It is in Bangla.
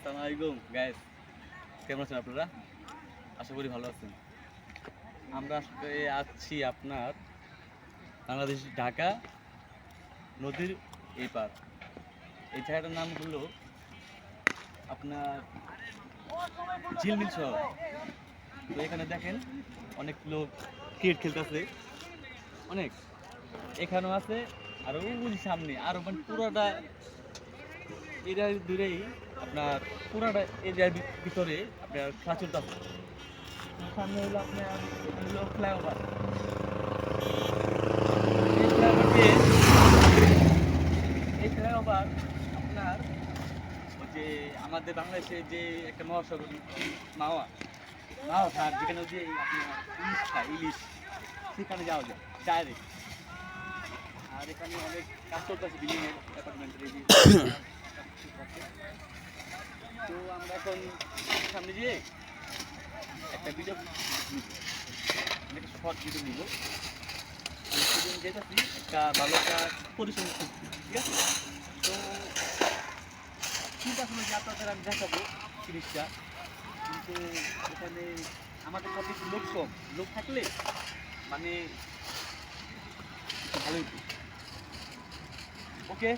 আসসালামু আলাইকুম গাইস, কেমন আছেন আপনারা? আশা করি ভালো আছেন। আমরা আজকে আছি আপনার বাংলাদেশ ঢাকা নদীর এই পার। এই জায়গাটার নাম হলো আপনার ঝিলমিল শহর। তো এখানে দেখেন অনেক লোক ক্রিকেট খেলতেছে, অনেক এখানেও আছে। আর ওই সামনে আরো মানে পুরোটা এরিয়া দূরেই আপনার পুরোটা এরিয়ার ভিতরে আপনার খেলা চলতেছে। সামনে হলো আপনার হলো ফ্লাইওভার। এই ফ্লাইওভার দিয়ে এই ফ্লাইওভার আপনার ওই যে আমাদের বাংলাদেশে যে একটা মহাসাগর মাওয়া মাওয়া ঘাট, যেখানে যে আপনার ইলিশ খায়, ইলিশ সেখানে যাওয়া যায় ডাইরেক্ট। আর এখানে অনেক কাজ চলতেছে বিল্ডিং এর অ্যাপার্টমেন্টের এই যে তো আমরা এখন সামনে যেয়ে একটা ভিডিও নিব, একটা শর্ট ভিডিও নিব। সেদিন যেতেছি একটা ভালো একটা পরিশ্রম করছি, ঠিক আছে? তো চিন্তা করলাম যে আপনাদের আমি দেখাবো জিনিসটা, কিন্তু এখানে আমাদের সব কিছু লোক কম, লোক থাকলে মানে একটু ভালোই। ওকে।